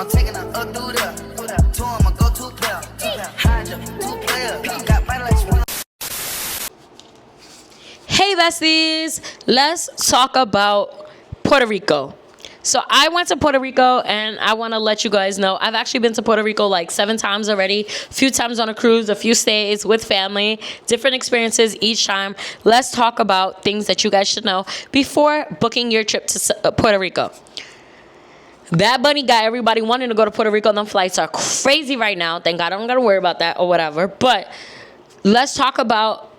I'm taking her up through there. Two of my go-to player. Hydra, 2 players. Got my legs one. Hey besties, let's talk about Puerto Rico. So I went to Puerto Rico and I want to let you guys know I've actually been to Puerto Rico like 7 times already, a few times on a cruise, a few stays with family, different experiences each time. Let's talk about things that you guys should know before booking your trip to Puerto Rico. That bunny got everybody wanting to go to Puerto Rico. Them flights are crazy right now. Thank God I don't got to worry about that or whatever. But let's talk about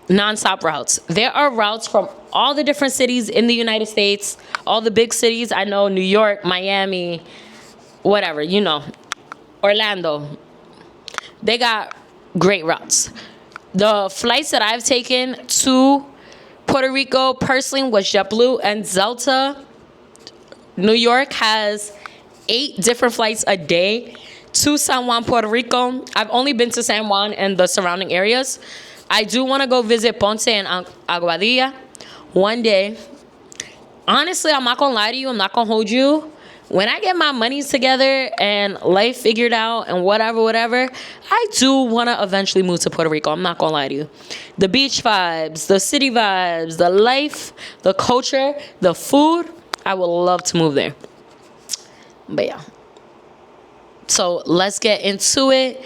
non-stop routes. There are routes from all the different cities in the United States, all the big cities. I know New York, Miami, whatever, you know, Orlando. They got great routes. The flights that I've taken to Puerto Rico personally was JetBlue and Delta. New York has 8 different flights a day to San Juan, Puerto Rico. I've only been to San Juan and the surrounding areas. I do want to go visit Ponce and Aguadilla one day. Honestly, I'm not going to lie to you. I'm not going to hold you. When I get my monies together and life figured out and whatever, I do want to eventually move to Puerto Rico. I'm not going to lie to you. The beach vibes, the city vibes, the life, the culture, the food, I would love to move there. But yeah. So let's get into it.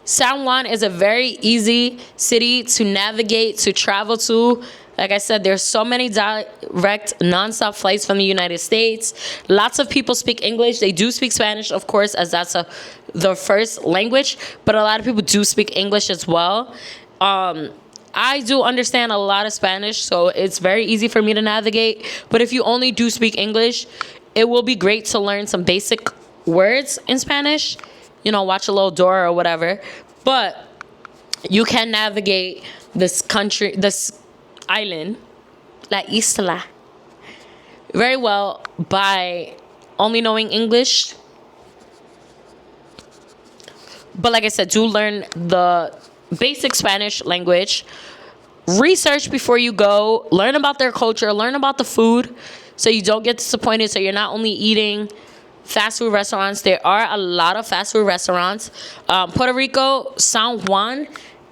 San Juan is a very easy city to navigate, to travel to. Like I said, there's so many direct nonstop flights from the United States. Lots of people speak English. They do speak Spanish, of course, as that's the first language. But a lot of people do speak English as well. I do understand a lot of Spanish, so it's very easy for me to navigate. But if you only do speak English, it will be great to learn some basic words in Spanish. You know, watch a little Dora or whatever. But you can navigate this country, this island, La Isla, very well by only knowing English. But like I said, do learn the basic Spanish language. Research before you go. Learn about their culture. Learn about the food so you don't get disappointed. So you're not only eating fast food restaurants. There are a lot of fast food restaurants. Puerto Rico, San Juan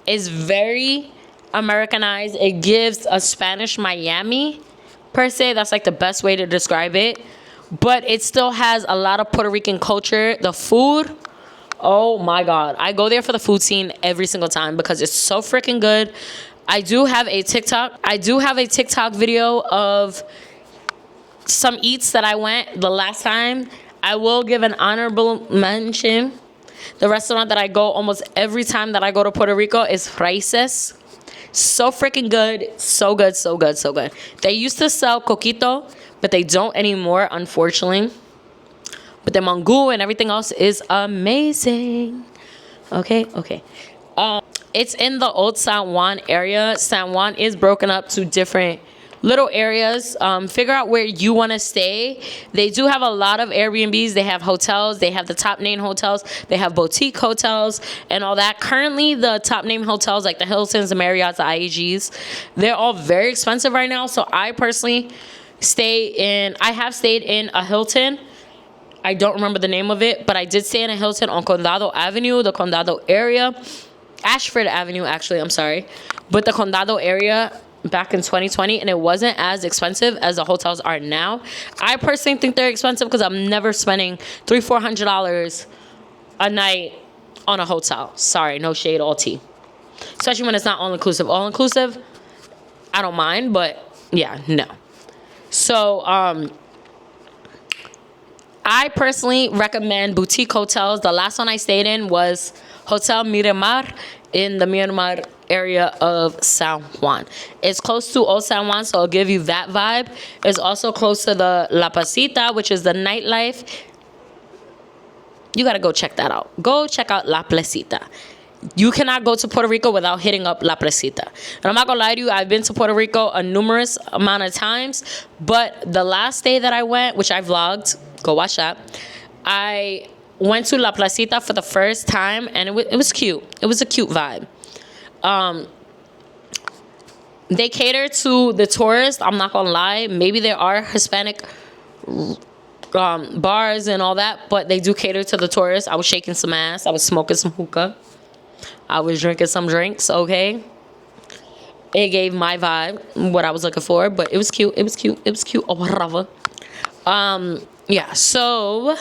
is very Americanized. It gives a Spanish Miami, per se. That's like the best way to describe it. But it still has a lot of Puerto Rican culture. The food, oh my God. I go there for the food scene every single time because it's so freaking good. I do have a TikTok video of some eats that I went the last time. I will give an honorable mention. The restaurant that I go almost every time that I go to Puerto Rico is Raíces. So freaking good. So good, so good, so good. They used to sell coquito, but they don't anymore, unfortunately. But the mangú and everything else is amazing. Okay. It's in the old San Juan area. San Juan is broken up to different little areas. Figure out where you want to stay. They do have a lot of Airbnbs. They have hotels. They have the top name hotels. They have boutique hotels and all that. Currently, the top name hotels like the Hiltons, the Marriotts, the IAGs, they're all very expensive right now. So I personally I have stayed in a Hilton. I don't remember the name of it, but I did stay in a Hilton on Condado Avenue, the Condado area. Ashford Avenue, actually, I'm sorry. But the Condado area back in 2020, and it wasn't as expensive as the hotels are now. I personally think they're expensive because I'm never spending $300-$400 a night on a hotel. Sorry, no shade, all tea. Especially when it's not all-inclusive. All-inclusive, I don't mind, but yeah, no. So, I personally recommend boutique hotels. The last one I stayed in was Hotel Miramar in the Miramar area of San Juan. It's close to Old San Juan, so I'll give you that vibe. It's also close to the La Placita, which is the nightlife. You gotta go check that out. Go check out La Placita. You cannot go to Puerto Rico without hitting up La Placita. And I'm not gonna lie to you, I've been to Puerto Rico a numerous amount of times, but the last day that I went, which I vlogged, go watch that, I went to La Placita for the first time, and it was cute. It was a cute vibe. They cater to the tourists. I'm not gonna lie. Maybe there are Hispanic bars and all that, but they do cater to the tourists. I was shaking some ass. I was smoking some hookah. I was drinking some drinks, okay? It gave my vibe what I was looking for, but it was cute. It was cute. It was cute. Oh, whatever. Yeah, so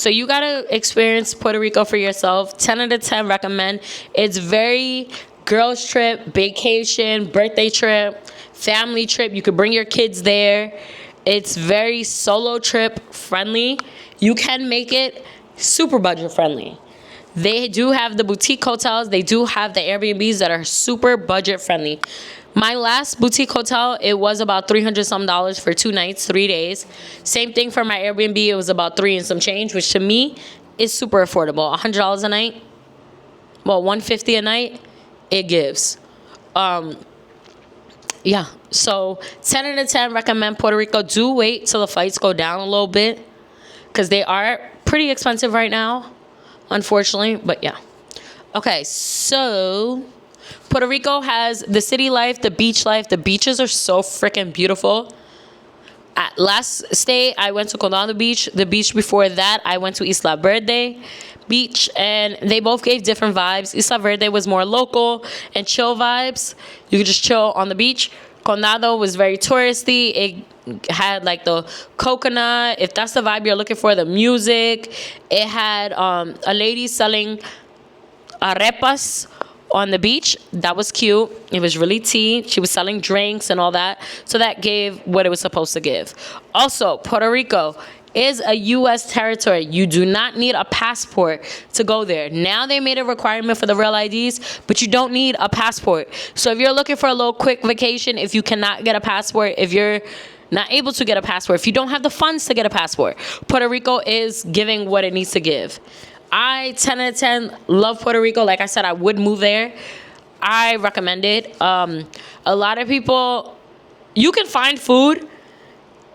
you gotta experience Puerto Rico for yourself. 10 out of 10 recommend. It's very girls trip, vacation, birthday trip, family trip. You could bring your kids there. It's very solo trip friendly. You can make it super budget friendly. They do have the boutique hotels. They do have the Airbnbs that are super budget friendly. My last boutique hotel, it was about $300 some for 2 nights, 3 days. Same thing for my Airbnb. It was about $3 and some change, which to me is super affordable. $100 a night. Well, $150 a night. It gives. Yeah. So 10 out of 10 recommend Puerto Rico. Do wait till the flights go down a little bit, because they are pretty expensive right now, unfortunately. But yeah. Okay, so Puerto Rico has the city life, the beach life. The beaches are so freaking beautiful. At last stay, I went to Condado Beach. The beach before that, I went to Isla Verde Beach, and they both gave different vibes. Isla Verde was more local and chill vibes. You could just chill on the beach. Condado was very touristy. It had like the coconut, if that's the vibe you're looking for, the music. It had a lady selling arepas on the beach. That was cute. It was really tea. She was selling drinks and all that. So that gave what it was supposed to give. Also, Puerto Rico is a U.S. territory. You do not need a passport to go there. Now they made a requirement for the real IDs, but you don't need a passport. So if you're looking for a little quick vacation, if you cannot get a passport, if you're not able to get a passport, if you don't have the funds to get a passport, Puerto Rico is giving what it needs to give. I 10 out of 10 love Puerto Rico. Like I said, I would move there. I recommend it. A lot of people, you can find food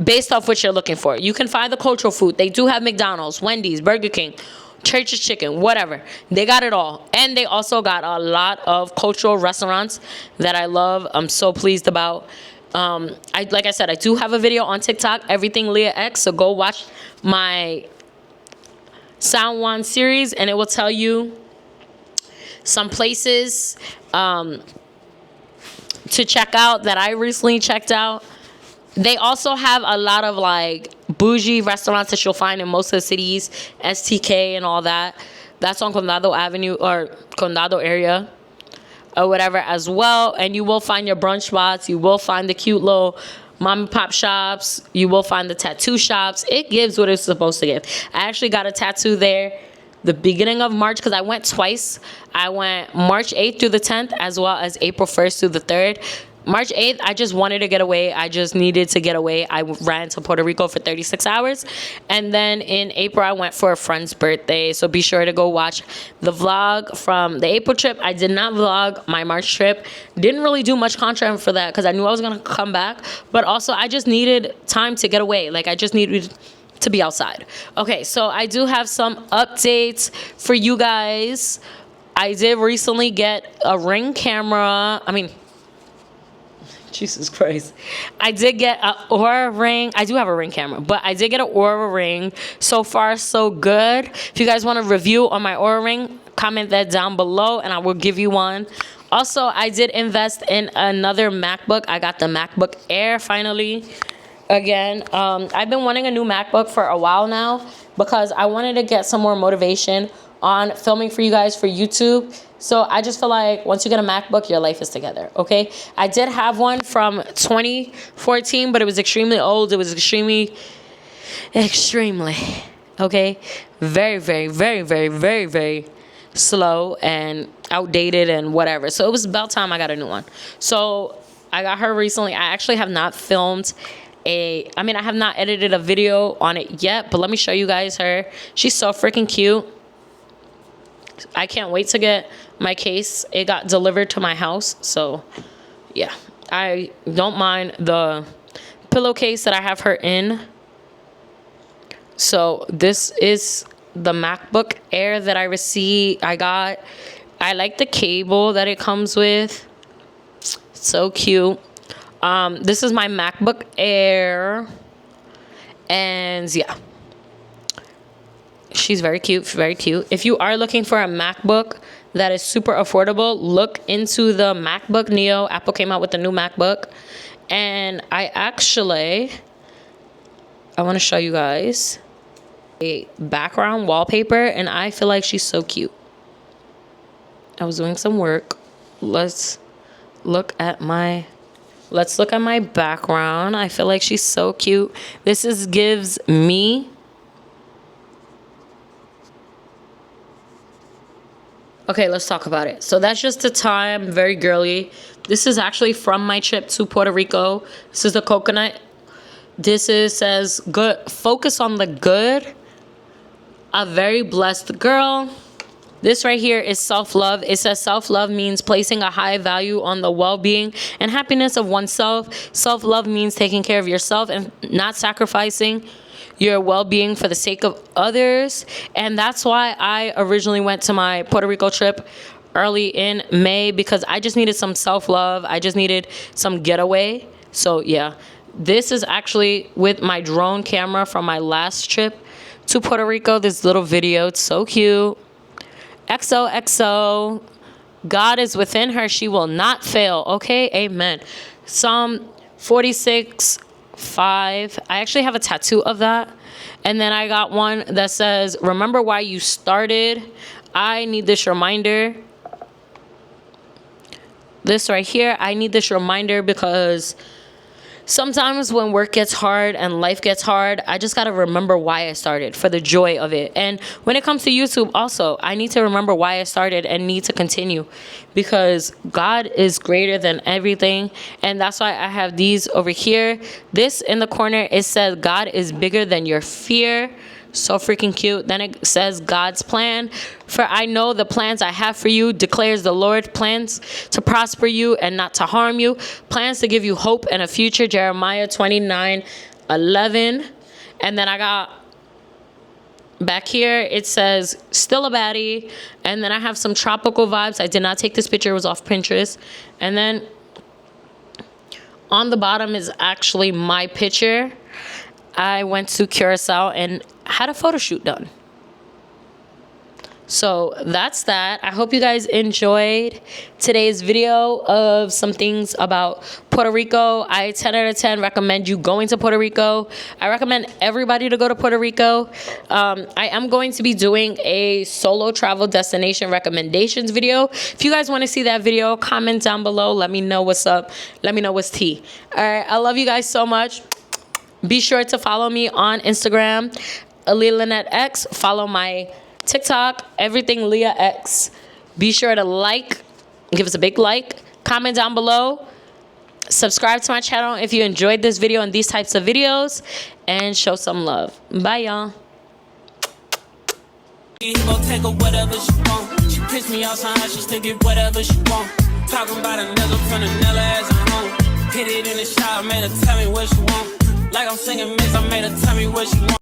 based off what you're looking for. You can find the cultural food. They do have McDonald's, Wendy's, Burger King, Church's Chicken, whatever. They got it all. And they also got a lot of cultural restaurants that I love. I'm so pleased about. Like I said, I do have a video on TikTok, Everything Leah X. So go watch my San Juan series, and it will tell you some places to check out that I recently checked out. They also have a lot of like bougie restaurants that you'll find in most of the cities, STK and all that. That's on Condado Avenue or Condado area or whatever as well. And you will find your brunch spots. You will find the cute little mom and pop shops. You will find the tattoo shops. It gives what it's supposed to give. I actually got a tattoo there the beginning of March, because I went twice. I went March 8th through the 10th, as well as April 1st through the 3rd. March 8th, I just wanted to get away. I just needed to get away. I ran to Puerto Rico for 36 hours. And then in April, I went for a friend's birthday. So be sure to go watch the vlog from the April trip. I did not vlog my March trip. Didn't really do much content for that because I knew I was going to come back. But also, I just needed time to get away. Like, I just needed to be outside. Okay, so I do have some updates for you guys. I did recently get a Ring camera. Jesus Christ. I did get an Aura Ring. I do have a Ring camera, but I did get an Aura Ring. So far, so good. If you guys want a review on my Aura Ring, comment that down below and I will give you one. Also, I did invest in another MacBook. I got the MacBook Air finally. Again, I've been wanting a new MacBook for a while now because I wanted to get some more motivation on filming for you guys for YouTube. So I just feel like once you get a MacBook, your life is together, okay? I did have one from 2014, but it was extremely old. It was extremely, okay? Very, very, very, very, very, very slow and outdated and whatever. So it was about time I got a new one. So I got her recently. I actually have not filmed I have not edited a video on it yet, but let me show you guys her. She's so freaking cute. I can't wait to get my case. It got delivered to my house, so yeah. I don't mind the pillowcase that I have her in. So this is the MacBook Air that I got. I like the cable that it comes with. So cute. This is my MacBook Air. And yeah, she's very cute, very cute. If you are looking for a MacBook that is super affordable, look into the MacBook Neo. Apple came out with the new MacBook. And I want to show you guys a background wallpaper, and I feel like she's so cute. I was doing some work. Let's look at my background. I feel like she's so cute. This gives me. Okay, let's talk about it. So that's just the time, very girly. This is actually from my trip to Puerto Rico. This is the coconut. This says good, focus on the good. A very blessed girl. This right here is self-love. It says self-love means placing a high value on the well-being and happiness of oneself. Self-love means taking care of yourself and not sacrificing your well-being for the sake of others. And that's why I originally went to my Puerto Rico trip early in May, because I just needed some self-love. I just needed some getaway. So yeah, this is actually with my drone camera from my last trip to Puerto Rico. This little video, it's so cute. XOXO, God is within her, she will not fail. Okay, amen. Psalm 46:5. I actually have a tattoo of that. And then I got one that says, remember why you started. I need this reminder. This right here, I need this reminder because sometimes when work gets hard and life gets hard, I just got to remember why I started, for the joy of it. And when it comes to YouTube also, I need to remember why I started and need to continue, because God is greater than everything. And that's why I have these over here. This in the corner, it says God is bigger than your fear. So freaking cute. Then it says God's plan. For I know the plans I have for you, declares the Lord. Plans to prosper you and not to harm you. Plans to give you hope and a future. Jeremiah 29:11. And then I got back here, it says still a baddie. And then I have some tropical vibes. I did not take this picture. It was off Pinterest. And then on the bottom is actually my picture. I went to Curacao and had a photo shoot done. So that's that. I hope you guys enjoyed today's video of some things about Puerto Rico. I 10 out of 10 recommend you going to Puerto Rico. I recommend everybody to go to Puerto Rico. I am going to be doing a solo travel destination recommendations video. If you guys want to see that video, comment down below. Let me know what's up. Let me know what's tea. All right. I love you guys so much. Be sure to follow me on Instagram, aliyahlynettex. Follow my TikTok, everything Leah X. Be sure to give us a big like, comment down below, subscribe to my channel if you enjoyed this video and these types of videos, and show some love. Bye, y'all. She gon' take her whatever she want. She piss me off somehow, she still get whatever she want. Talking about another from another as a home. Hit it in the shower, made her tell me what she want. Like I'm singing mix, I made her tell me what she want.